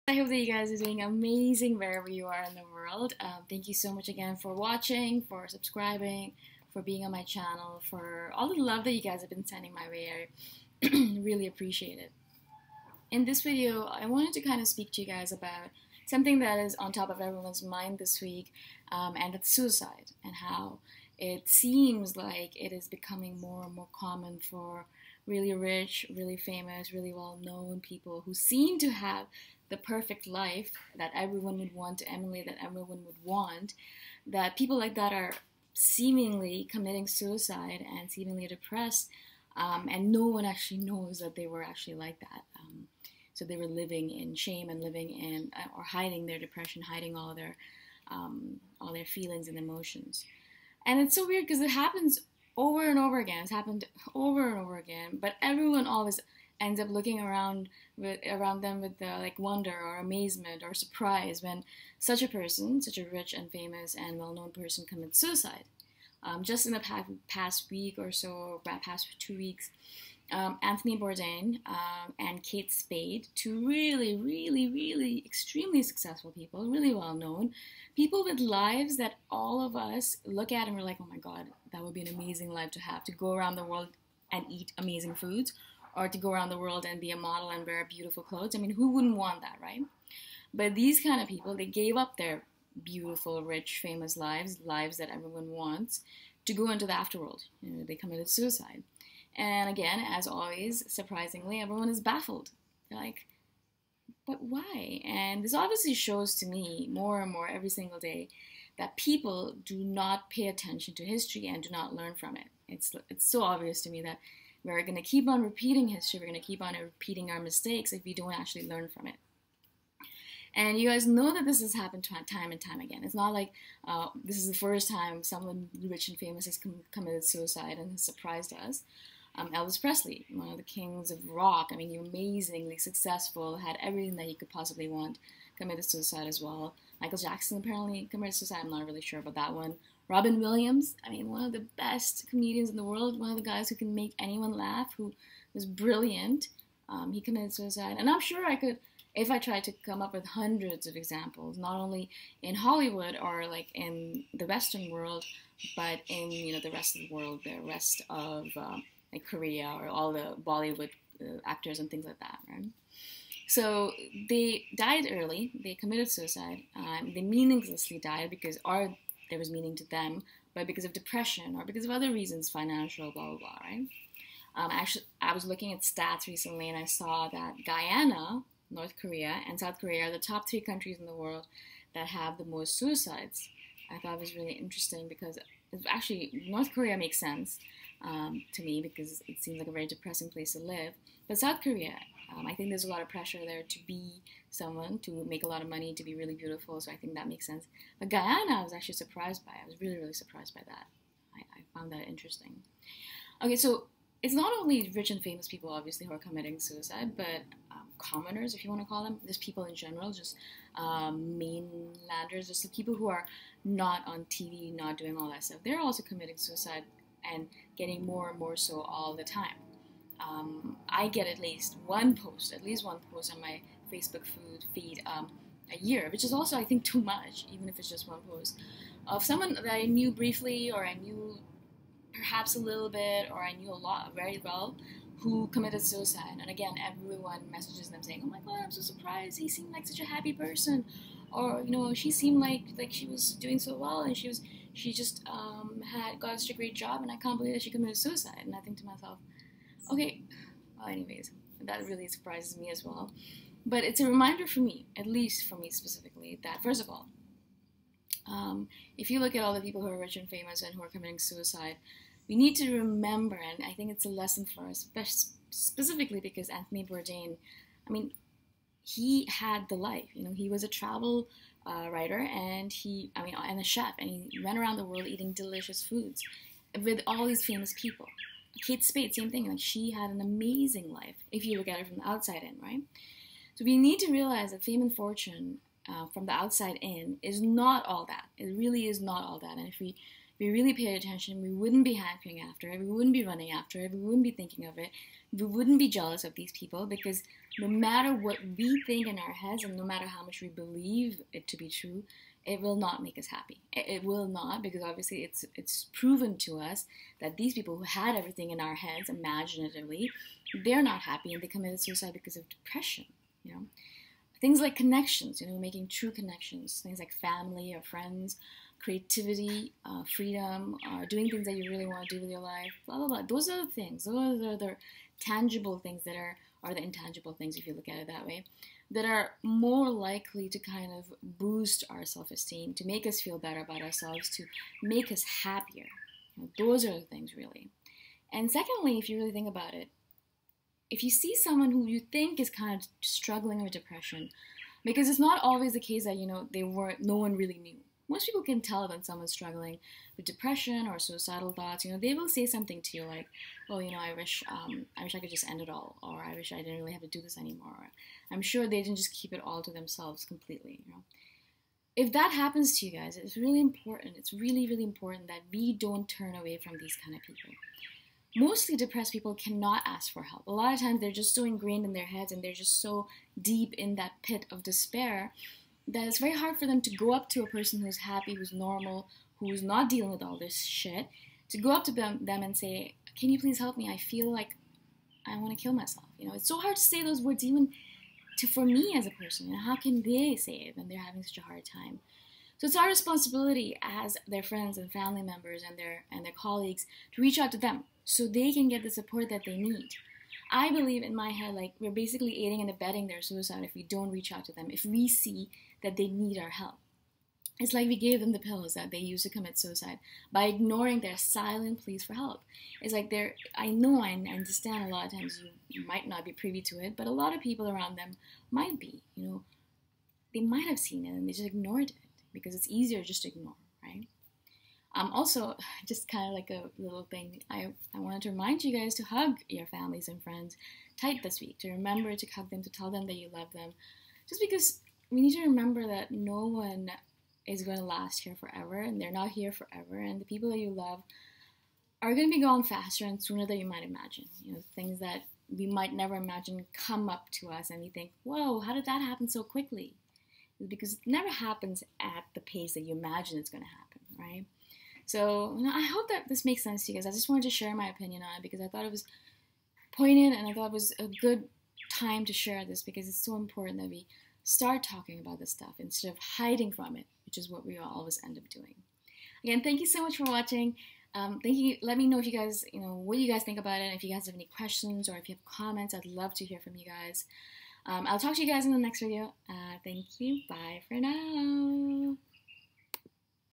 I hope that you guys are doing amazing wherever you are in the world. Thank you so much again for watching, for subscribing, for being on my channel, for all the love that you guys have been sending my way. I really appreciate it. In this video, I wanted to kind of speak to you guys about something that is on top of everyone's mind this week, and that's suicide, and how it seems like it is becoming more and more common for really rich, really famous, really well-known people who seem to have the perfect life that everyone would want to emulate, that everyone would want, that people like that are seemingly committing suicide and seemingly depressed, and no one actually knows that they were actually like that. So they were living in shame and living in, or hiding their depression, hiding all their feelings and emotions. And it's so weird because it happens over and over again. It's happened over and over again, but everyone always ends up looking around them with like wonder or amazement or surprise when such a person, such a rich and famous and well-known person, commits suicide. Just in the past week or so, past 2 weeks, Anthony Bourdain and Kate Spade, two really extremely successful people, really well known, people with lives that all of us look at and we're like, oh my god, that would be an amazing life to have, to go around the world and eat amazing foods, or to go around the world and be a model and wear beautiful clothes. I mean, who wouldn't want that, right? But these kind of people, they gave up their beautiful, rich, famous lives that everyone wants, to go into the afterworld. They committed suicide. And again, as always, surprisingly, everyone is baffled. They're like, but why? And this obviously shows to me more and more every single day that people do not pay attention to history and do not learn from it. It's so obvious to me that we're going to keep on repeating history, we're going to keep on repeating our mistakes if we don't actually learn from it. And you guys know that this has happened time and time again. It's not like this is the first time someone rich and famous has committed suicide and has surprised us. Elvis Presley, one of the kings of rock, I mean, he was amazingly successful, had everything that he could possibly want, committed suicide as well. Michael Jackson apparently committed suicide, I'm not really sure about that one. Robin Williams, I mean, one of the best comedians in the world, one of the guys who can make anyone laugh, who was brilliant, he committed suicide. And I'm sure I could, if I tried to come up with hundreds of examples, not only in Hollywood or like in the Western world, but in the rest of the world, the rest of like Korea, or all the Bollywood actors and things like that, right? So they died early. They committed suicide. They meaninglessly died because there was meaning to them, but because of depression or because of other reasons, financial, blah blah blah, right? Actually, I was looking at stats recently, and I saw that Guyana, North Korea, and South Korea are the top 3 countries in the world that have the most suicides. I thought it was really interesting because actually North Korea makes sense to me because it seems like a very depressing place to live. But South Korea, I think there's a lot of pressure there to be someone, to make a lot of money, to be really beautiful, so I think that makes sense. But Guyana, I was actually surprised by. I was really surprised by that. I found that interesting. Okay, so it's not only rich and famous people, obviously, who are committing suicide, but commoners, if you want to call them, just people in general, just mainlanders, just the people who are not on TV, not doing all that stuff. They're also committing suicide and getting more and more so all the time. I get at least one post on my Facebook feed a year, which is also, I think, too much, even if it's just one post, of someone that I knew briefly, or I knew perhaps a little bit, or I knew a lot very well, who committed suicide. And again, everyone messages them saying, oh my god, I'm so surprised, he seemed like such a happy person, or she seemed like she was doing so well, and she just had got such a great job, and I can't believe that she committed suicide. And I think to myself, okay, well, anyways, that really surprises me as well. But it's a reminder for me, at least for me specifically, that first of all, if you look at all the people who are rich and famous and who are committing suicide, we need to remember, and I think it's a lesson for us, specifically because Anthony Bourdain, I mean, he had the life. He was a travel writer, and and a chef, and he went around the world eating delicious foods with all these famous people. Kate Spade, same thing. Like, she had an amazing life if you look at it from the outside in, right? So we need to realize that fame and fortune from the outside in is not all that. It really is not all that. And if we really paid attention, we wouldn't be hankering after it, we wouldn't be running after it, we wouldn't be thinking of it, we wouldn't be jealous of these people, because no matter what we think in our heads and no matter how much we believe it to be true, it will not make us happy. It will not, because obviously it's proven to us that these people who had everything in our heads imaginatively, they're not happy and they committed suicide because of depression, you know. Things like connections, you know, making true connections, things like family or friends, creativity, freedom, doing things that you really want to do with your life, blah, blah, blah. Those are the things. Those are the tangible things that are the intangible things, if you look at it that way, that are more likely to kind of boost our self-esteem, to make us feel better about ourselves, to make us happier. You know, those are the things, really. And secondly, if you really think about it, if you see someone who you think is kind of struggling with depression, because it's not always the case that, you know, no one really knew. Most people can tell when someone's struggling with depression or suicidal thoughts. You know, they will say something to you like, "Oh, you know, I wish I could just end it all," or "I wish I didn't really have to do this anymore." Or, I'm sure they didn't just keep it all to themselves completely. You know, if that happens to you guys, it's really important. It's really, really important that we don't turn away from these kind of people. Mostly depressed people cannot ask for help. A lot of times they're just so ingrained in their heads and they're just so deep in that pit of despair that it's very hard for them to go up to a person who's happy, who's normal, who's not dealing with all this shit, to go up to them and say, "Can you please help me? I feel like I want to kill myself." You know, it's so hard to say those words even for me as a person. You know, how can they say it when they're having such a hard time? So it's our responsibility as their friends and family members and their colleagues to reach out to them so they can get the support that they need. I believe in my head, like, we're basically aiding and abetting their suicide if we don't reach out to them, if we see that they need our help. It's like we gave them the pills that they use to commit suicide by ignoring their silent pleas for help. It's like I know I understand a lot of times you might not be privy to it, but a lot of people around them might be, you know. They might have seen it and they just ignored it because it's easier just to ignore, right? Also, just kind of like a little thing, I wanted to remind you guys to hug your families and friends tight this week, to remember to hug them, to tell them that you love them, just because we need to remember that no one is going to last here forever, and they're not here forever, and the people that you love are going to be gone faster and sooner than you might imagine. You know, things that we might never imagine come up to us, and we think, "Whoa, how did that happen so quickly?" It's because it never happens at the pace that you imagine it's going to happen, right? So, you know, I hope that this makes sense to you guys. I just wanted to share my opinion on it because I thought it was poignant and I thought it was a good time to share this because it's so important that we start talking about this stuff instead of hiding from it, which is what we always end up doing. Again, thank you so much for watching. Thank you. Let me know if you guys, you know, what you guys think about it. If you guys have any questions or if you have comments, I'd love to hear from you guys. I'll talk to you guys in the next video. Thank you. Bye for now.